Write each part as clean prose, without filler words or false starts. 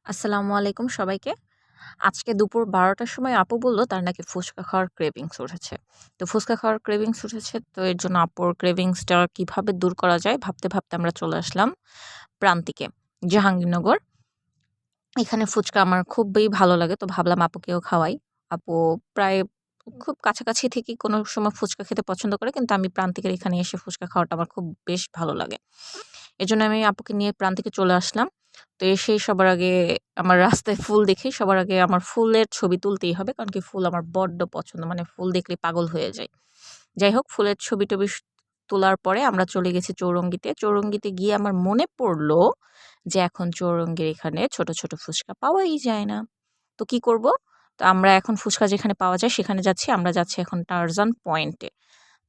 আসসালামু আলাইকুম সবাইকে। আজকে দুপুর ১২টার সময় আপু বলল তার নাকি ফুচকা খাওয়ার ক্রেভিংস উঠেছে। তো ফুচকা খাওয়ার ক্রেভিংস উঠেছে, তো এর জন্য আপুর ক্রেভিংসটা কিভাবে দূর করা যায় ভাবতে, ভাবতে আমরা চলে আসলাম প্রান্তিকে, জাহাঙ্গীরনগর। এখানে ফুচকা আমার খুবই ভালো লাগে, তো ভাবলাম আপুকেও খাওয়াই। আপু প্রায় খুব কাছাকাছি থেকেই কোনো সময় ফুচকা খেতে পছন্দ করে, কিন্তু আমি প্রান্তিকের এখানে এসে ফুচকা খাওয়াটা আমার খুব বেশ ভালো লাগে। এজন্য আমি আপুকে নিয়ে প্রান্তিকে চলে আসলাম। তো এসেই সবার আগে আমার রাস্তায় ফুল দেখেই সবার আগে আমার ফুলের ছবি তুলতেই হবে। কারণ কি ফুল আমার বড্ড পছন্দ। মানে ফুল দেখলেই পাগল হয়ে যাই। যাই হোক, ফুলের ছবি-টবি তোলার পরে আমরা চলে গেছি চৌরঙ্গিতে। চৌরঙ্গিতে গিয়ে আমার মনে পড়ল যে এখন চৌরঙ্গির এখানে ছোট, ছোট ফুচকা পাওয়াই যায় না। তো কি করব? তো আমরা এখন ফুচকা যেখানে পাওয়া যায় সেখানে যাচ্ছি। আমরা যাচ্ছি এখন টারজান পয়েন্টে।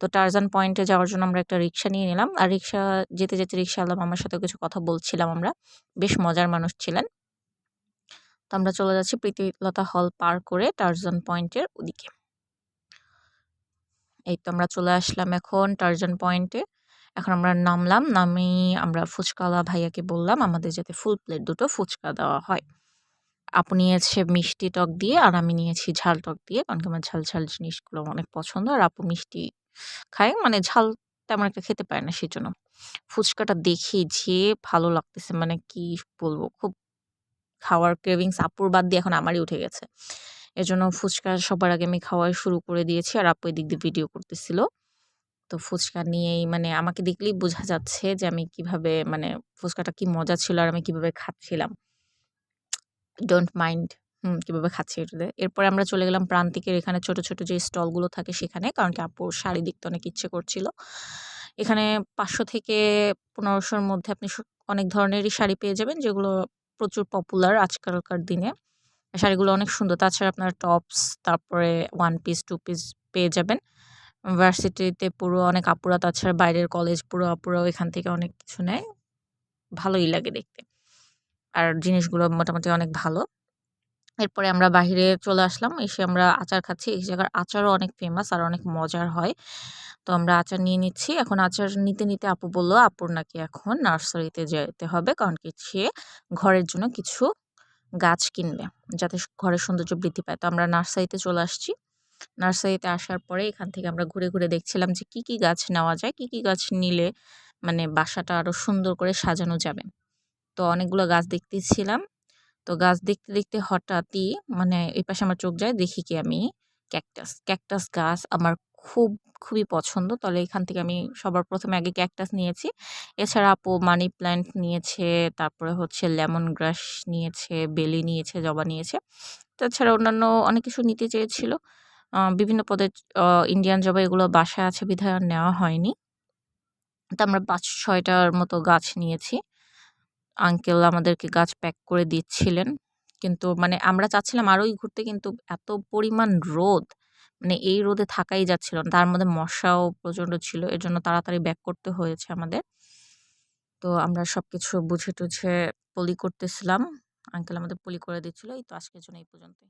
তো টারজান পয়েন্টে যাওয়ার জন্য আমরা একটা রিক্সা নিয়ে নিলাম। আর রিক্সা যেতে, যেতে রিক্শাওয়ালা মামার সাথেও কিছু কথা বলছিলাম আমরা। বেশ মজার মানুষ ছিলেন। তো আমরা চলে যাচ্ছি প্রীতিলতা হল পার করে টারজান পয়েন্টের ওদিকে। এই তো আমরা চলে আসলাম এখন টারজান পয়েন্টে। এখন আমরা নামলাম। নামেই আমরা ফুচকাওয়ালা ভাইয়াকে বললাম আমাদের যাতে ফুল প্লেট দুটো ফুচকা দেওয়া হয়। আপু নিয়েছে মিষ্টি টক দিয়ে আর আমি নিয়েছি ঝাল টক দিয়ে। কারণ কি আমার ঝাল, ঝাল জিনিসগুলো অনেক পছন্দ। আর আপু মিষ্টি খায়, মানে ঝাল তেমন একটা খেতে পারে না সেজন্য। ফুচকাটা দেখেই যে ভালো লাগতেছে, মানে কি বলবো, খুব খাওয়ার ক্রেভিংস আপুর বাদ দিয়ে এখন আমারই উঠে গেছে। এজন্য ফুচকা সবার আগে আমি খাওয়া শুরু করে দিয়েছি আর আপু এদিক দিয়ে ভিডিও করতেছিল। তো ফুচকা নিয়েই মানে আমাকে দেখলেই বোঝা যাচ্ছে যে আমি কিভাবে, মানে ফুচকাটা কি মজা ছিল আর আমি কিভাবে খাচ্ছিলাম। ডোন্ট মাইন্ড কিভাবে খাচ্ছি এটাতে। এরপরে আমরা চলে গেলাম প্রান্তিকের এখানে ছোট, ছোট যে স্টলগুলো থাকে সেখানে। কারণ কি আপুর শাড়ি দেখতে অনেক ইচ্ছে করছিল। এখানে ৫০০ থেকে ১৫০০ র মধ্যে আপনি অনেক ধরনেরই শাড়ি পেয়ে যাবেন, যেগুলো প্রচুর পপুলার আজকালকার দিনে। শাড়িগুলো অনেক সুন্দর। তাছাড়া আপনার টপস, তারপরে ওয়ান পিস, টু পিস পেয়ে যাবেন। ভার্সিটিতে পুরো অনেক আপুরা, তাছাড়া বাইরের কলেজ পুরো আপুরাও এখান থেকে অনেক কিছু নেয়। ভালোই লাগে দেখতে। আর জিনিসগুলো মোটামুটি অনেক ভালো। এরপরে আমরা বাহিরে চলে আসলাম। এসে আমরা আচার খাচ্ছি। এই জায়গার আচারও অনেক ফেমাস আর অনেক মজার হয়। তো আমরা আচার নিয়ে নিচ্ছি। এখন আচার নিতে, নিতে আপু বলল আপুর নাকি এখন নার্সারিতে যেতে হবে। কারণ কি সে ঘরের জন্য কিছু গাছ কিনবে, যাতে ঘরের সৌন্দর্য বৃদ্ধি পায়। তো আমরা নার্সারিতে চলে আসছি। নার্সারিতে আসার পরে এখান থেকে আমরা ঘুরে, ঘুরে দেখছিলাম যে কি, কি গাছ নেওয়া যায়, কি, কি গাছ নিলে মানে বাসাটা আরো সুন্দর করে সাজানো যাবে। তো অনেকগুলো গাছ দেখতেছিলাম। তো গাছ দেখতে, দেখতে হঠাৎই মানে এই পাশে আমার চোখ যায়, দেখি কি আমি ক্যাকটাস। ক্যাকটাস গাছ আমার খুবই পছন্দ। তাহলে এখান থেকে আমি সবার ১ম এ আগে ক্যাকটাস নিয়েছি। এছাড়া আপু মানি প্ল্যান্ট নিয়েছে, তারপরে হচ্ছে লেমন গ্রাস নিয়েছে, বেলি নিয়েছে, জবা নিয়েছে। তাছাড়া অন্যান্য অনেক কিছু নিতে চেয়েছিল। বিভিন্ন পদের ইন্ডিয়ান জবা এগুলো বাসায় আছে বিধায় আর নেওয়া হয়নি। তো আমরা ৫-৬ টার মতো গাছ নিয়েছি। আঙ্কেল আমাদেরকে গাছ প্যাক করে দিচ্ছিলেন। কিন্তু মানে আমরা চাচ্ছিলাম আরোই ঘুরতে, কিন্তু এত পরিমাণ রোদ, মানে এই রোদে থাকাই যাচ্ছিল না। তার মধ্যে মশাও প্রচণ্ড ছিল। এজন্য তাড়াতাড়ি ব্যাক করতে হয়েছে আমাদের। তো আমরা সবকিছু বুঝে-টুঝে পলি করতেছিলাম। আঙ্কেল আমাদের পলি করে দিচ্ছিল। এই তো আজকের জন্য এই পর্যন্তই।